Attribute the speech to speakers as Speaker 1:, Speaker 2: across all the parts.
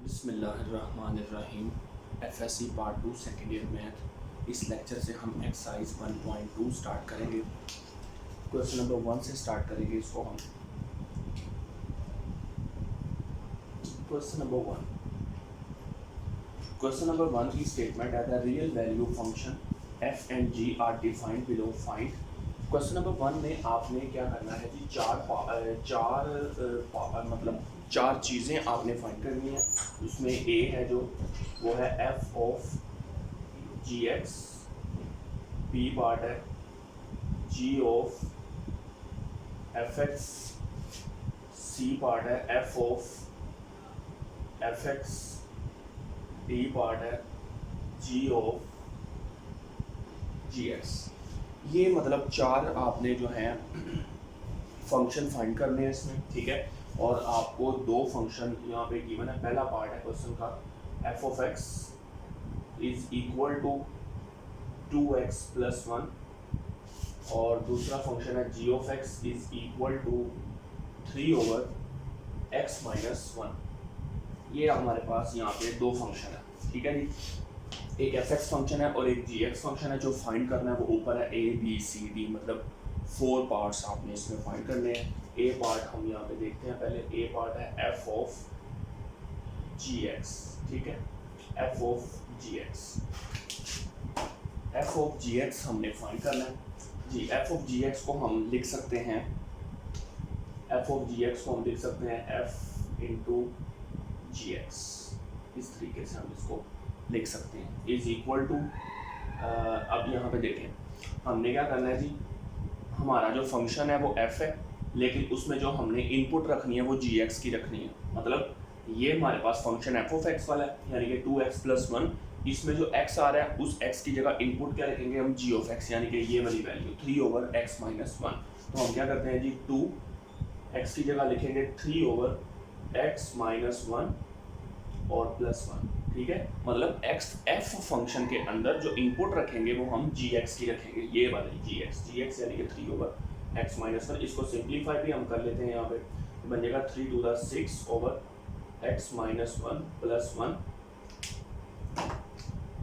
Speaker 1: बिस्मिल्लाहिर्रहमानिर्रहीम। FSc part 2 second year math. इस lecture से हम एक्सरसाइज 1.2 स्टार्ट करेंगे। क्वेश्चन नंबर 1 से स्टार्ट करेंगे इसको हम। क्वेश्चन नंबर 1 की स्टेटमेंट है the real value function F and G are defined below find. Question number 1 में आपने क्या करना है जी, चार चीज़ें आपने फाइंड करनी है। उसमें ए है जो वो है F of G X, B part है G of F X, C part है F of F X, D part है जी ऑफ जी एक्स। ये मतलब चार आपने जो है फंक्शन फाइंड करने हैं इसमें, ठीक है। और आपको दो फंक्शन यहाँ पे गिवन है। पहला पार्ट है क्वेश्चन का F of X is equal to 2x plus 1, और दूसरा फंक्शन है G of X is equal to 3 over x minus 1। ये हमारे पास यहाँ पे दो फंक्शन है, ठीक है जी। एक एफ एक्स फंक्शन है और एक जी एक्स फंक्शन है। जो फाइंड करना है वो ऊपर है ए बी सी डी, मतलब 4 पार्ट्स आपने इसमें फाइंड करने हैं। ए पार्ट हम यहाँ पे देखते हैं। पहले ए पार्ट है एफ ऑफ जी एक्स, ठीक है। F of G X, F of G X हमने फाइंड करना है जी। एफ ऑफ जी एक्स को हम लिख सकते हैं, एफ ऑफ जी एक्स को हम लिख सकते हैं एफ इंटू जी एक्स। इस तरीके से हम इसको लिख सकते हैं, इज इक्वल टू। अब यहाँ पे देखें हमने क्या करना है जी, हमारा जो फंक्शन है वो f है, लेकिन उसमें जो हमने इनपुट रखनी है वो gx की रखनी है। मतलब ये हमारे पास फंक्शन f ऑफ x वाला है, यानी कि 2x प्लस 1। इसमें जो x आ रहा है उस x की जगह इनपुट क्या रखेंगे हम, g ऑफ x, यानी कि ये वाली वैल्यू 3 ओवर x माइनस 1। तो हम क्या करते हैं जी, 2x की जगह लिखेंगे 3 ओवर x माइनस 1 और प्लस 1, ठीक है। मतलब एफ फंक्शन के अंदर जो इनपुट रखेंगे वो हम जी एक्स की रखेंगे, ये वाली जी एक्स यानी कि 3 ओवर एक्स माइनस 1। इसको सिंप्लीफाई भी हम कर लेते हैं यहाँ पे, तो बन जाएगा 3 to the 6 over X minus 1 plus 1।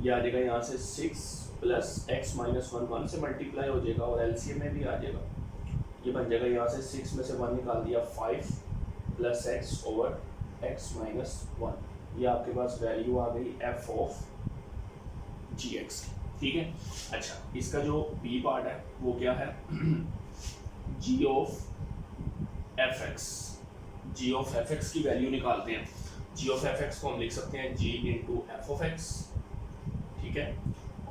Speaker 1: ये आ जाएगा यहाँ से 6 प्लस एक्स माइनस 1 से मल्टीप्लाई हो जाएगा और एलसीएम में भी आ जाएगा। ये बन जाएगा यहाँ से 6 में से 1 निकाल दिया, 5 plus x over X minus 1। ये आपके पास वैल्यू आ गई एफ ऑफ जी एक्स की, ठीक है। अच्छा, इसका जो बी पार्ट है वो क्या है, G of F X. G of F X की वैल्यू निकालते हैं। जी ऑफ एफ एक्स को हम लिख सकते हैं G into F of X, ठीक है।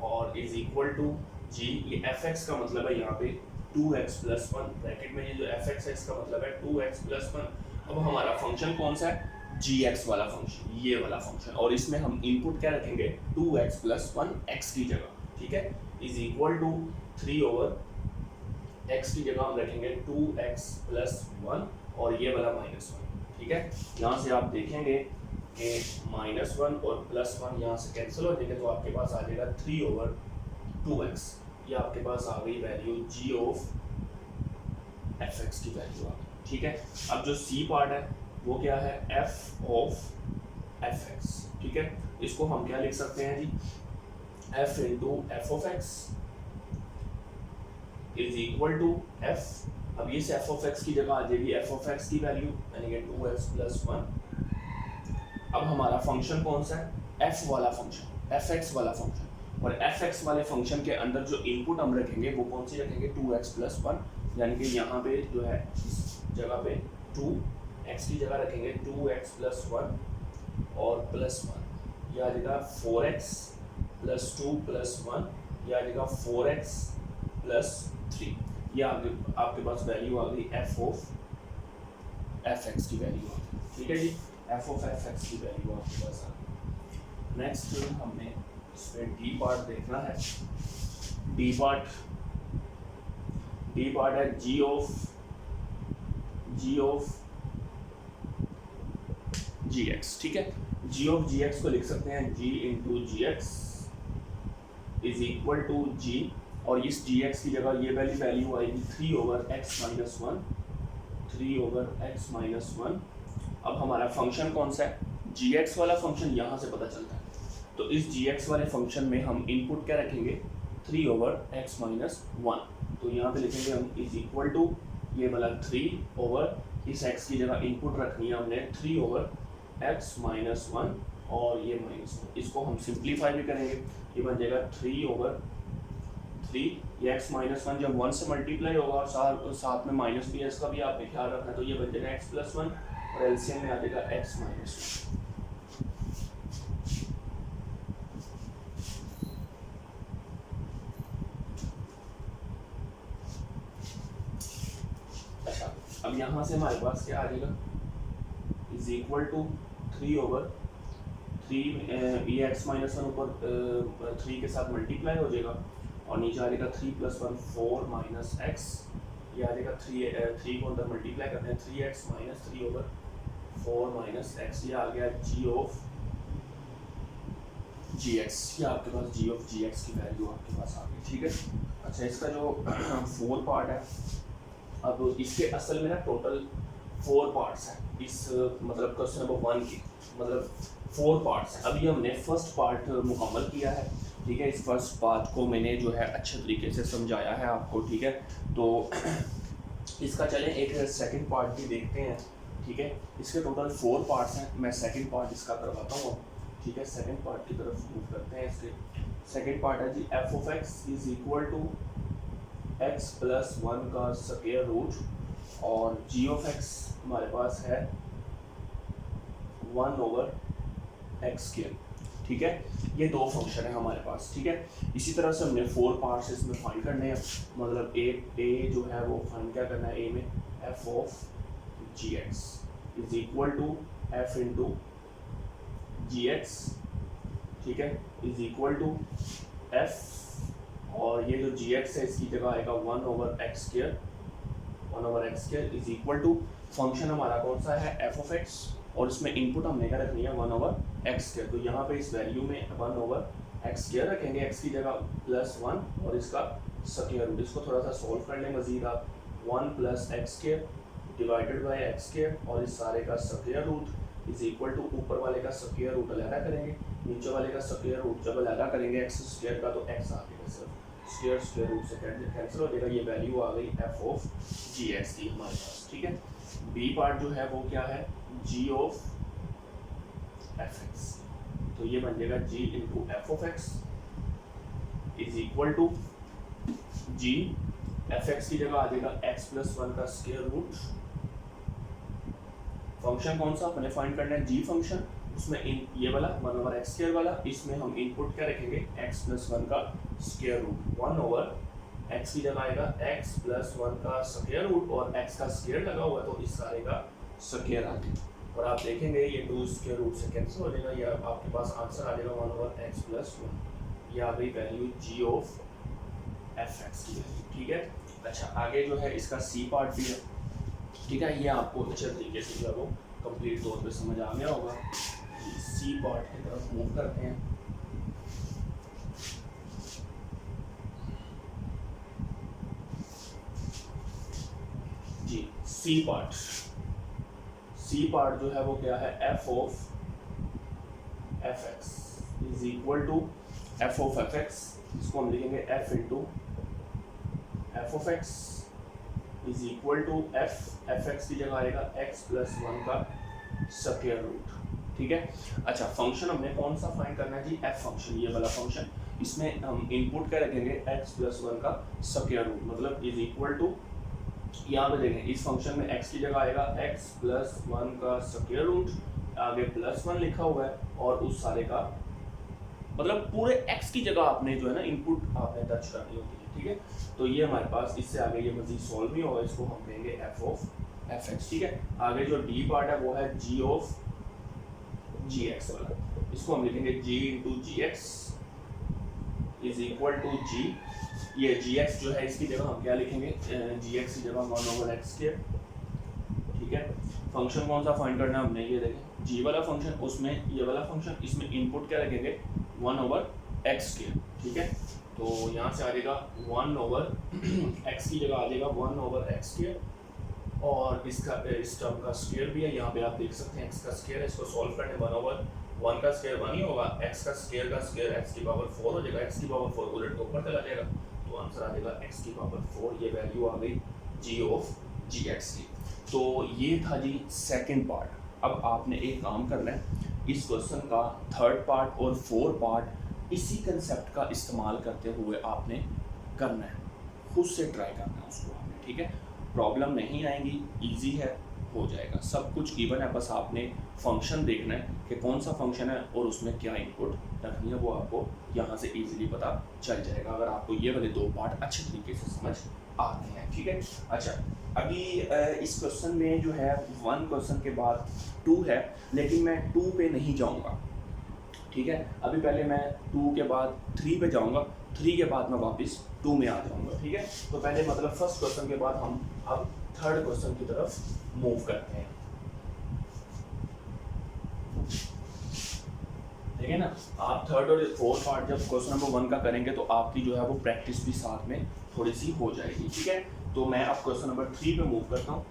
Speaker 1: और इज इक्वल टू जी, ये एफ एक्स का मतलब है यहाँ पे 2x प्लस 1 ब्रैकेट में। ये जो एफ एक्स है इसका मतलब है 2x प्लस 1। अब हमारा फंक्शन कौन सा है, gx वाला फंक्शन, ये वाला फंक्शन। और इसमें हम इनपुट क्या रखेंगे, 2x प्लस 1 x की जगह, ठीक है। Is equal to 3 over x की जगह हम रखेंगे 2x प्लस 1 और ये वाला माइनस 1, ठीक है। यहाँ से आप देखेंगे कि माइनस 1 और प्लस 1 यहाँ से कैंसिल हो जाएंगे, तो आपके पास आ जाएगा 3 ओवर 2x। ये आपके पास आ गई value g of F X की वैल्यू आ गई, ठीक है। अब जो c पार्ट है वो क्या है, f ऑफ एफ एक्स, ठीक है। इसको हम क्या लिख सकते हैं जी, f into F of X is equal to f। अब ये से f ऑफ x की जगह आ जाएगी f ऑफ x की वैल्यू, यानी कि 2x प्लस 1। अब हमारा फंक्शन कौन सा है, f वाला फंक्शन, fx वाला फंक्शन। और fx वाले फंक्शन के अंदर जो इनपुट हम रखेंगे वो कौन सी रखेंगे, 2x प्लस 1। यानी कि यहाँ पे जो है इस जगह पे 2x की जगह रखेंगे 2x प्लस 1 और प्लस 1। यह आ जाएगा 4x प्लस 2 प्लस 1। यह आ जाएगा 4x प्लस 3। यह आपके पास वैल्यू आ गई एफ ऑफ एफ एक्स की वैल्यू आ गई, ठीक है जी। एफ ऑफ एफ एक्स की वैल्यू आपके पास आ गई। नेक्स्ट हमने इसमें डी पार्ट देखना है। डी पार्ट है जी ऑफ जी एक्स, ठीक है। जी ऑफ जी एक्स को लिख सकते हैं G into G X is equal to G, और इस जी एक्स की जगह ये वाली वैल्यू आएगी 3 over X minus 1, 3 over X minus 1। अब हमारा फंक्शन कौन सा है, जी एक्स वाला फंक्शन यहाँ से पता चलता है। तो इस जी एक्स वाले फंक्शन में हम इनपुट क्या रखेंगे, 3/x-1। तो यहाँ पे लिखेंगे हम इज इक्वल टू ये वाला 3 ओवर इस x की जगह इनपुट रखनी है हमने 3/x-1 और ये -1। इसको हम सिंप्लीफाई भी करेंगे, ये बन जाएगा 3/3। ये x-1 जब 1 से मल्टीप्लाई होगा और साथ में माइनस भी है, इसका भी आपने ख्याल रखना है। तो ये बन जाएगा x+1 और एलसीएम में आ जाएगा x-1। अच्छा, अब यहाँ से हमारे पास क्या आ जाएगा, इज इक्वल टू 3/3। ये x-1 ऊपर 3 के साथ मल्टीप्लाई हो जाएगा और नीचे आ जाएगा 3 + 1 4 - x। ये आ जाएगा 3 को अंदर मल्टीप्लाई करते हैं, 3x - 3/4 - x। ये आ गया g(x). ये आपके पास g(x) की वैल्यू आपके पास आ गई, ठीक है। अच्छा, इसका जो 4 पार्ट है, अब इसके असल में ना टोटल 4 पार्ट्स हैं इस मतलब क्वेश्चन नंबर 1 की, मतलब 4 पार्ट्स हैं। अभी हमने फर्स्ट पार्ट मुकम्मल किया है, ठीक है। इस फर्स्ट पार्ट को मैंने जो है अच्छे तरीके से समझाया है आपको, ठीक है। तो इसका चलें एक सेकंड पार्ट भी देखते हैं, ठीक है। इसके टोटल 4 पार्ट्स हैं, मैं सेकंड पार्ट इसका करवाता हूँ, ठीक है। सेकंड पार्ट की तरफ मूव करते हैं। इसके सेकंड पार्ट है जी f(x) is equal to x+1 का स्क्वायर रूट और g(x) हमारे पास है 1/x², ठीक है। ये 2 फंक्शन है हमारे पास, ठीक है। इसी तरह से हमने 4 पार्ट्स इसमें फाइंड करने हैं, मतलब ए जो है वो फाइंड क्या करना है, ए में f(g(x) is equal to f into g(x), ठीक है, इज इक्वल टू f, और ये जो g(x) है इसकी जगह आएगा 1/x² 1/x² is equal to function हमारा कौन सा है, f(x), और इसमें इनपुट हमने क्या रखनी है 1/x²। तो यहाँ पे इस वैल्यू में 1/x² रखेंगे, x की जगह +1 और इसका स्क्वायर रूट। इसको थोड़ा सा सोल्व कर लें मजीद आप, 1 + x² डिवाइडेड बाय x² और इस सारे का square root is equal to ऊपर वाले का स्क्वायर रूट अलग करेंगे, नीचे वाले का स्क्वायर रूट जब अलग करेंगे x² का तो x आ जाएगा, सिर्फ स्क्वायर रूट से कैंसिल हो जाएगा। ये वैल्यू आ गई f(g(x) की हमारे पास, ठीक है। बी पार्ट जो है वो क्या है, g(f(x). तो ये बन जाएगा g into f(x) is equal to g f(x) की जगह आ जाएगा x+1 का स्क्वायर रूट। फंक्शन कौन सा अपने फाइंड करना है, g फंक्शन, उसमें ये वाला 1/x² वाला, इसमें हम इनपुट क्या रखेंगे x+1 का स्क्वायर रूट। 1/x की जगह आएगा x+1 का स्क्वायर रूट और x का स्क्वायर लगा हुआ है तो इस सारे का स्क्वायर आ गया, और आप देखेंगे ये 2 स्क्वायर रूट से कैंसिल हो जाएगा, या आपके पास आंसर आ जाएगा 1/x+1। ये आ गई वैल्यू g(f(x) की वैल्यू, ठीक है। अच्छा, आगे जो है इसका सी पार्ट भी है, ठीक है। ये आपको अच्छे तरीके से जो है वो कंप्लीट तौर पे समझ आ गया होगा। सी पार्ट की तरफ मूव करते हैं। जी, सी पार्ट जो है वो क्या है, f(f(x) is equal to f(f(x), इसको हम लिखेंगे f into f(x) is equal to f(f(x) की जगह आएगा x+1 का स्क्वायर रूट, ठीक है। अच्छा, फंक्शन हमने कौन सा फाइंड करना है जी, f फंक्शन, ये वाला फंक्शन। इसमें हम इनपुट क्या रखेंगे, x+1 का स्क्वायर रूट, मतलब इज इक्वल टू, यहाँ पे देखें इस फंक्शन में x की जगह आएगा x+1 का स्क्वायर रूट, आगे +1 लिखा हुआ है और उस सारे का मतलब पूरे x की जगह आपने जो है ना इनपुट आपने दर्ज करनी होती है, ठीक है। तो ये हमारे पास इससे आगे ये मजीद सॉल्व नहीं होगा, इसको हम देंगे f(f(x), ठीक है। आगे जो d पार्ट है वो है g(x) वाला, इसको हम लिखेंगे g into g(x) is equal to g, ये g(x) जो है इसकी जगह हम क्या लिखेंगे, g(x) की जगह 1/x², ठीक है। फंक्शन कौन सा फाइंड करना है हमने, ये देखें g वाला फंक्शन, उसमें ये वाला फंक्शन, इसमें इनपुट क्या रखेंगे 1/x², ठीक है। तो यहाँ से आ जाएगा 1/x की जगह आ जाएगा 1/x², और इसका इस टर्म का स्क्वायर भी है, यहाँ पे आप देख सकते हैं x का स्क्वायर है, इसको सॉल्व करने 1/1 का स्क्वायर 1 ही होगा, x का स्क्वायर x की पावर 4 हो जाएगा, x की पावर 4 उलट के ऊपर चला जाएगा तो आंसर आ जाएगा x की पावर 4। ये वैल्यू आ गई g ऑफ gx की। तो ये था जी सेकंड पार्ट। अब आपने एक काम करना है, इस क्वेश्चन का थर्ड पार्ट और फोर्थ पार्ट इसी कंसेप्ट का इस्तेमाल करते हुए आपने करना है, खुद से ट्राई करना है उसको आपने, ठीक है। प्रॉब्लम नहीं आएंगी, इजी है, हो जाएगा, सब कुछ गिवन है, बस आपने फंक्शन देखना है कि कौन सा फंक्शन है और उसमें क्या इनपुट रखनी है, वो आपको यहाँ से इजीली पता चल जाएगा अगर आपको ये वाले दो पार्ट अच्छे तरीके से समझ आते हैं, ठीक है। अच्छा, अभी इस क्वेश्चन में जो है 1 क्वेश्चन के बाद 2 है, लेकिन मैं 2 पे नहीं जाऊँगा, ठीक है। अभी पहले मैं 2 के बाद 3 पे जाऊँगा, 3 के बाद मैं वापस 2 में आ जाऊँगा, ठीक है। तो पहले मतलब फर्स्ट क्वेश्चन के बाद हम अब थर्ड क्वेश्चन की तरफ मूव करते हैं, ठीक है ना। आप थर्ड और फोर्थ पार्ट जब क्वेश्चन नंबर 1 का करेंगे तो आपकी जो है वो प्रैक्टिस भी साथ में थोड़ी सी हो जाएगी, ठीक है। तो मैं अब क्वेश्चन नंबर 3 पे मूव करता हूँ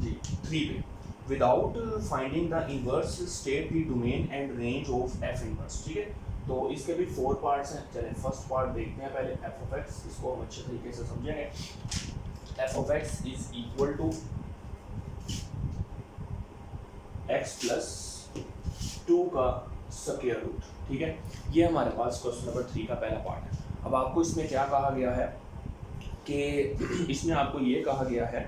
Speaker 1: जी। 3 पे, without finding the inverse state the domain and range of F inverse, ठीक है। तो इसके भी 4 पार्ट्स हैं, चलें फर्स्ट पार्ट देखते हैं पहले, एफ ऑफ एक्स, इसको हम अच्छे तरीके से समझेंगे। F of X is equal to X plus 2 का स्क्वायर रूट, ठीक है। ये हमारे पास क्वेश्चन नंबर 3 का पहला पार्ट है। अब आपको इसमें क्या कहा गया है कि इसमें आपको ये कहा गया है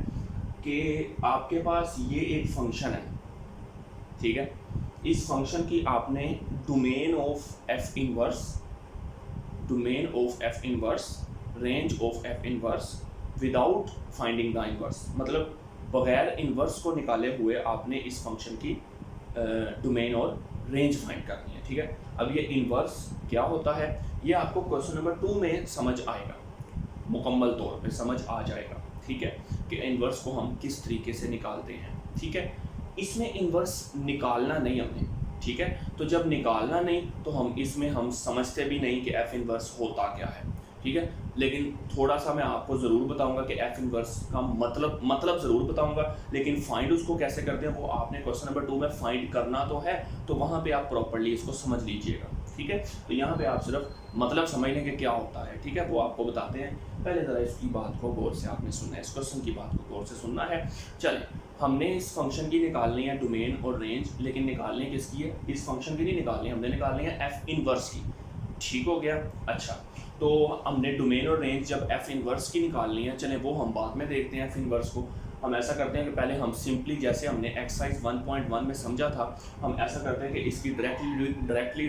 Speaker 1: कि आपके पास ये एक फंक्शन है, ठीक है। इस फंक्शन की आपने domain of F inverse, range of F inverse without finding the inverse, मतलब बगैर इनवर्स को निकाले हुए आपने इस फंक्शन की डोमेन और रेंज फाइंड करनी है, ठीक है। अब ये इनवर्स क्या होता है ये आपको क्वेश्चन नंबर 2 में समझ आएगा, मुकम्मल तौर पे समझ आ जाएगा, ठीक है, कि इनवर्स को हम किस तरीके से निकालते हैं, ठीक है। इसमें इनवर्स निकालना नहीं हमने, ठीक है। तो जब निकालना नहीं तो हम समझते भी नहीं कि एफ इनवर्स होता क्या है, ठीक है। लेकिन थोड़ा सा मैं आपको ज़रूर बताऊंगा कि एफ इनवर्स का मतलब ज़रूर बताऊंगा, लेकिन फाइंड उसको कैसे करते हैं वो आपने क्वेश्चन नंबर 2 में फाइंड करना तो है, तो वहाँ पे आप प्रॉपर्ली इसको समझ लीजिएगा, ठीक है। तो यहाँ पे आप सिर्फ मतलब समझ लें कि क्या होता है, ठीक है, वो आपको बताते हैं। पहले ज़रा इसकी बात को गौर से आपने सुनना है, इस क्वेश्चन की बात को गौर से सुनना है। चलें, हमने इस फंक्शन की निकालनी है डोमेन और रेंज, लेकिन निकालने किसकी है, इस फंक्शन की नहीं निकालनी, हमने निकालनी है एफ इनवर्स की, ठीक हो गया। अच्छा, तो हमने डोमेन और रेंज जब एफ इनवर्स की निकालनी है, चलें वो हम बाद में देखते हैं एफ इनवर्स को। हम ऐसा करते हैं कि पहले हम सिंपली, जैसे हमने एक्सरसाइज 1.1 में समझा था, हम ऐसा करते हैं कि इसकी डायरेक्टली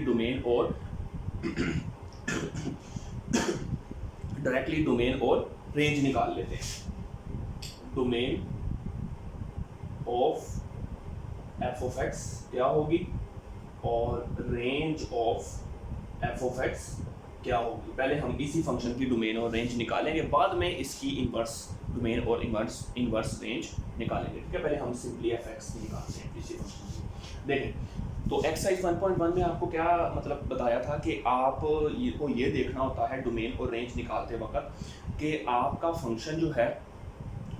Speaker 1: डोमेन और रेंज निकाल लेते हैं। Domain of F of x क्या होगी और range of F of x क्या होगी, पहले हम इसी फंक्शन की डोमेन और रेंज निकालेंगे, बाद में इसकी इनवर्स डोमेन और इनवर्स रेंज निकालेंगे, ठीक है। पहले हम सिंपली एफ एक्स की निकालते हैं इसी फंक्शन की। देखें, तो एक्सरसाइज 1.1 में आपको क्या मतलब बताया था कि आपको ये देखना होता है डोमेन और रेंज निकालते वक्त कि आपका फंक्शन जो है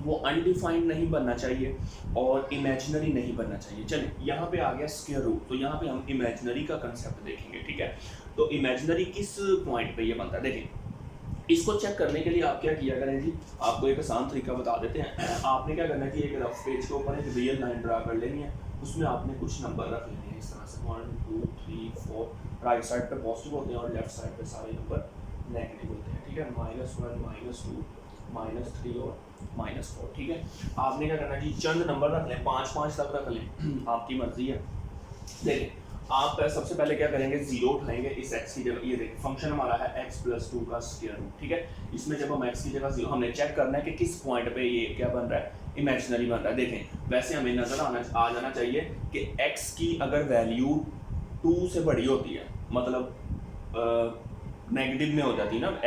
Speaker 1: वो अनडिफाइंड नहीं बनना चाहिए और इमेजिनरी नहीं बनना चाहिए। चलिए, यहाँ पे आ गया स्क्वायर रूट, तो यहाँ पे हम इमेजिनरी का कंसेप्ट देखेंगे, ठीक है। तो इमेजिनरी किस पॉइंट पे ये बनता है, देखें, इसको चेक करने के लिए आप क्या किया करें जी, आपको एक आसान तरीका बता देते हैं। आपने क्या करना है कि एक रफ पेज के ऊपर एक रियल लाइन ड्रा कर लेनी है, उसमें आपने कुछ नंबर रख लेने हैं इस तरह से 1 2 3 4, राइट साइड पे पॉजिटिव होते हैं और लेफ्ट साइड पे सारे नंबर नेगेटिव होते हैं, ठीक है। -1 -2 -3 और -4, ठीक है। आपने क्या करना है जी, चंद नंबर रख लें, 5 तक रख लें, आपकी मर्जी है। देखिए, आप सबसे पहले क्या करेंगे, 0 उठाएंगे इस x की जगह, ये देखिए फंक्शन हमारा है x + 2 का स्क्वायर रूट, ठीक है। इसमें जब हम x की जगह 0, हमने चेक करना है कि किस पॉइंट पे ये क्या बन रहा है, इमेजिनरी बन रहा है। देखें, वैसे हमें नजर आ जाना चाहिए कि x की अगर वैल्यू 2 से बड़ी होती है, मतलब नेगेटिव में हो जाती है ना,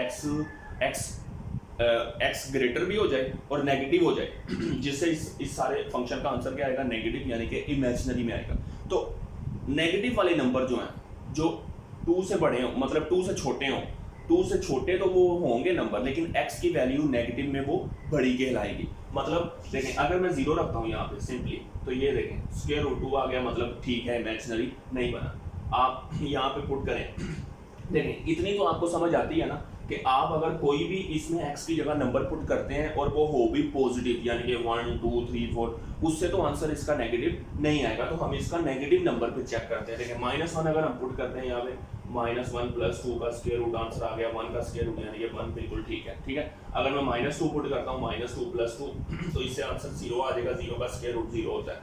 Speaker 1: x ग्रेटर भी हो जाए और नेगेटिव हो जाए, जिससे इस सारे फंक्शन का आंसर क्या आएगा, नेगेटिव, यानी कि इमेजिनरी में आएगा। तो नेगेटिव वाले नंबर जो हैं, जो 2 से बड़े हों, मतलब 2 से छोटे हों, 2 से छोटे तो वो होंगे नंबर, लेकिन x की वैल्यू नेगेटिव में वो बड़ी कहलाएगी। मतलब देखें अगर मैं 0 रखता हूँ यहाँ पे सिंपली, तो ये देखें स्क्वायर रूट 2 आ गया, मतलब ठीक है इमेजिनरी नहीं बना। आप यहाँ पे पुट करें, देखें इतनी तो आपको समझ आती है ना कि आप अगर कोई भी इसमें x की जगह नंबर पुट करते हैं और वो हो भी पॉजिटिव, यानी कि 1 2 3 4, उससे तो आंसर इसका नेगेटिव नहीं आएगा। तो हम इसका नेगेटिव नंबर पे चेक करते हैं। देखिए -1 अगर हम पुट करते हैं यहाँ पे, -1 + 2 का स्क्वायर रूट आंसर आ गया 1 का स्क्वायर रूट, यानी कि 1 बिल्कुल ठीक है। ठीक है, अगर मैं -2 पुट करता हूँ, -2 + 2, तो इससे आंसर 0 आ जाएगा। 0 का स्क्वायर रूट 0 होता है।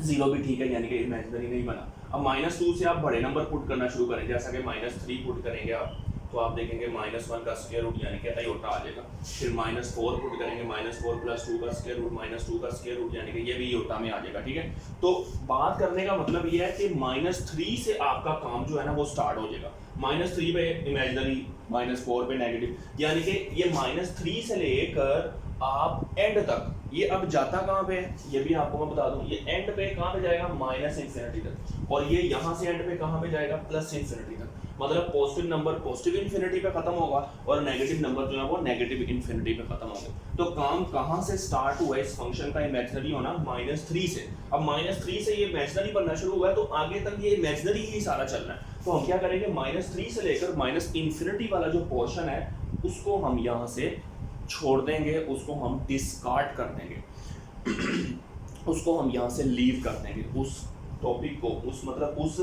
Speaker 1: 0 भी ठीक है, यानी कि इमेजिनरी नहीं बना। अब -2 से आप बड़े नंबर पुट करना शुरू करें, जैसा कि -3 पुट करेंगे आप, तो आप देखेंगे -1 का स्क्वायर रूट यानी कि आयोटा आ जाएगा। फिर -4 पुट करेंगे, -4 + 2 का स्क्वायर रूट, -2 का स्क्वायर रूट यानी कि ये भी आयोटा में आ जाएगा। ठीक है, तो बात करने का मतलब ये है कि -3 से आपका काम जो है ना वो स्टार्ट हो जाएगा। -3 पे इमेजिनरी, -4 पे नेगेटिव, यानी कि ये -3 से लेकर आप एंड तक, ये अब जाता कहाँ पे है ये भी आपको मैं बता दूं। ये एंड पे कहाँ पे जाएगा, -∞ तक, और ये यहाँ से एंड पे कहाँ पे जाएगा, +∞ तक। मतलब पॉजिटिव नंबर पॉजिटिव इन्फिनिटी पे खत्म होगा और नेगेटिव नंबर जो है वो नेगेटिव इन्फिनिटी पे खत्म होंगे। तो काम कहाँ से स्टार्ट हुआ इस फंक्शन का इमेजिनरी होना, -3 से। अब -3 से ये इमेजिनरी बनना शुरू हुआ है, तो आगे तक ये इमेजिनरी ही सारा चल रहा है। तो हम क्या करेंगे, -3 से लेकर -∞ वाला जो पोर्शन है उसको हम यहाँ से छोड़ देंगे, उसको हम डिस्कार्ड कर देंगे उसको हम यहाँ से लीव कर देंगे उस टॉपिक को, उस मतलब उस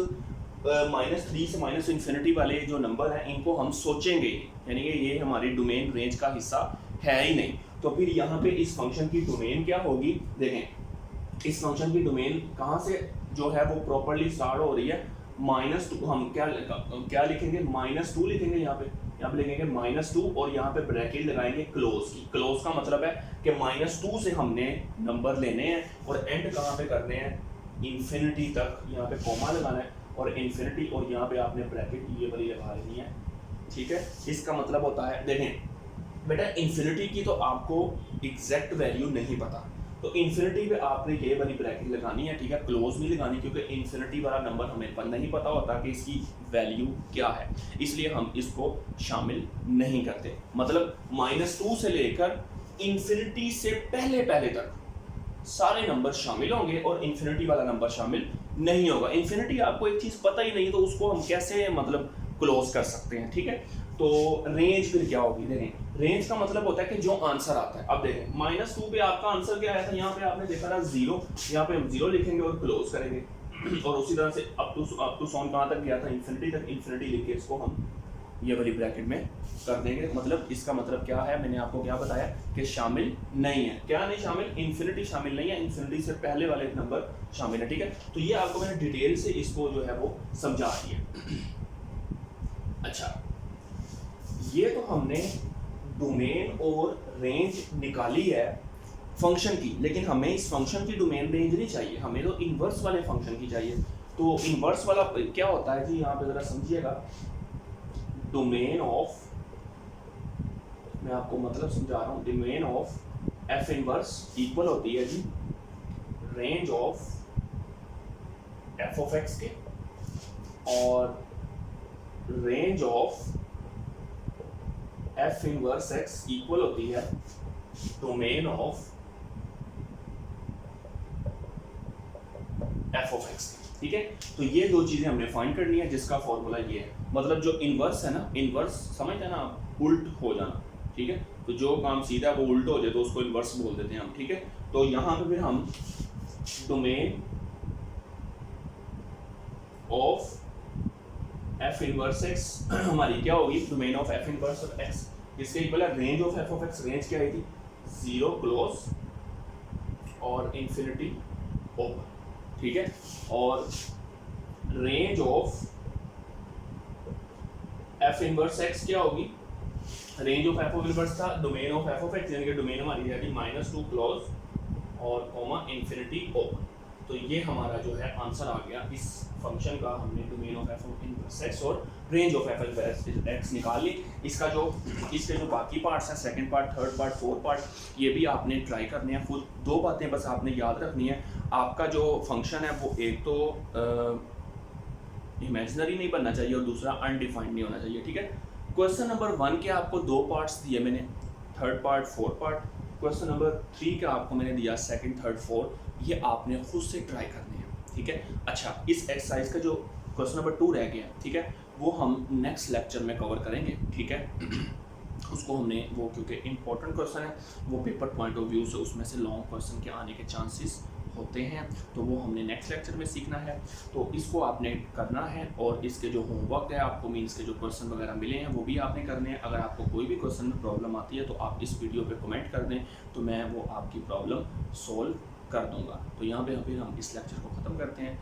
Speaker 1: -3 से -∞ वाले जो नंबर हैं इनको हम सोचेंगे, यानी कि ये हमारी डोमेन रेंज का हिस्सा है ही नहीं। तो फिर यहाँ पे इस फंक्शन की डोमेन क्या होगी, देखें इस फंक्शन की डोमेन कहाँ से जो है वो प्रॉपर्ली स्टार्ट हो रही है, -2। हम क्या लिखेंगे, -2 लिखेंगे यहाँ पे लिखेंगे -2 और यहाँ पे ब्रैकेट लगाएंगे क्लोज की। क्लोज का मतलब है कि -2 से हमने नंबर लेने हैं और एंड कहाँ पे करने हैं, इन्फिनिटी तक। यहाँ पे कॉमा लगाना है और इन्फिनिटी, और यहाँ पे आपने ब्रैकेट ये वाली लगा लेनी है। ठीक है, इसका मतलब होता है, देखें बेटा इन्फिनिटी की तो आपको एग्जैक्ट वैल्यू नहीं पता, तो इन्फिनिटी पे आपने ये वाली ब्रैकेट लगानी है। ठीक है, क्लोज नहीं लगानी, क्योंकि इन्फिनिटी वाला नंबर हमें नहीं पता होता कि इसकी वैल्यू क्या है, इसलिए हम इसको शामिल नहीं करते। मतलब -2 से लेकर इन्फिनिटी से पहले तक सारे नंबर शामिल होंगे और इन्फिनिटी वाला नंबर शामिल नहीं होगा। इन्फिनिटी आपको एक चीज़ पता ही नहीं, तो उसको हम कैसे मतलब क्लोज कर सकते हैं। ठीक है, तो रेंज फिर क्या होगी, देखें रेंज का मतलब होता है कि जो आंसर आता है। अब देखें -2 पे आपका आंसर क्या आया था, यहाँ पे आपने देखा था 0, यहाँ पे हम 0 लिखेंगे और क्लोज करेंगे। और उसी तरह से अप टू सॉन कहाँ तक गया था, इन्फिनिटी तक। इन्फिनिटी लिख के इसको हम ये वाली ब्रैकेट में कर देंगे। मतलब इसका मतलब क्या है, मैंने आपको क्या बताया कि शामिल नहीं है। क्या नहीं शामिल, इन्फिनिटी शामिल नहीं है, इन्फिनिटी से पहले वाले नंबर शामिल है। ठीक है, तो ये आपको मैंने डिटेल से इसको जो है वो समझा दिया। अच्छा, ये तो हमने डोमेन और रेंज निकाली है फंक्शन की, लेकिन हमें इस फंक्शन की डोमेन रेंज नहीं चाहिए, हमें तो इन्वर्स वाले फंक्शन की चाहिए। तो इन्वर्स वाला क्या होता है जी, यहाँ पे जरा समझिएगा। डोमेन ऑफ, मैं आपको मतलब समझा रहा हूँ, domain of F inverse equal होती है जी range of F of X के, और range of F inverse X equal होती है domain of F of X. ठीक है, तो ये दो चीजें हमने फाइंड करनी है, जिसका फॉर्मूला ये है। मतलब जो इनवर्स है ना, इनवर्स समझते हैं ना आप, उल्ट हो जाना। ठीक है, तो जो काम सीधा वो उल्ट हो जाए तो उसको इनवर्स बोल देते हैं हम। ठीक है, तो यहाँ पे फिर हम domain of F inverse x हमारी क्या होगी, domain of F inverse of x इसके इक्वल है range of F of x. Range क्या आई थी, 0 क्लोज और इन्फिनिटी ओपन। ठीक है, और range of F inverse X क्या होगी, range of F of inverse था domain of F of X, यानी कि डोमेन हमारी जाएगी -2 क्लोज और कॉमा इन्फिनिटी ओपन। तो ये हमारा जो है आंसर आ गया इस फंक्शन का। हमने domain of F of inverse X और range of F of X निकाल ली। इसके जो बाकी पार्ट्स हैं, second part, third part, fourth part, ये भी आपने ट्राई करने हैं खुद। दो बातें बस आपने याद रखनी है, आपका जो फंक्शन है वो एक तो इमेजिनरी नहीं बनना चाहिए और दूसरा अनडिफाइंड नहीं होना चाहिए। ठीक है, क्वेश्चन नंबर 1 के आपको 2 पार्ट्स दिए मैंने, third part, fourth part. Question number 3 का आपको मैंने दिया सेकंड, थर्ड, फोर्थ। ये आपने खुद से ट्राई करने हैं, ठीक है। अच्छा, इस एक्सरसाइज का जो क्वेश्चन नंबर 2 रह गया, ठीक है, वो हम नेक्स्ट लेक्चर में कवर करेंगे, ठीक है। उसको हमने वो, क्योंकि इम्पोर्टेंट क्वेश्चन है, वो पेपर पॉइंट ऑफ व्यू से उसमें से लॉन्ग क्वेश्चन के आने के चांसेस होते हैं, तो वो हमने नेक्स्ट लेक्चर में सीखना है। तो इसको आपने करना है, और इसके जो होमवर्क है आपको, मीन्स के जो क्वेश्चन वगैरह मिले हैं वो भी आपने करने हैं। अगर आपको कोई भी क्वेश्चन में प्रॉब्लम आती है तो आप इस वीडियो पे कमेंट कर दें, तो मैं वो आपकी प्रॉब्लम सॉल्व कर दूंगा। तो यहाँ पे फिर हम इस लेक्चर को ख़त्म करते हैं।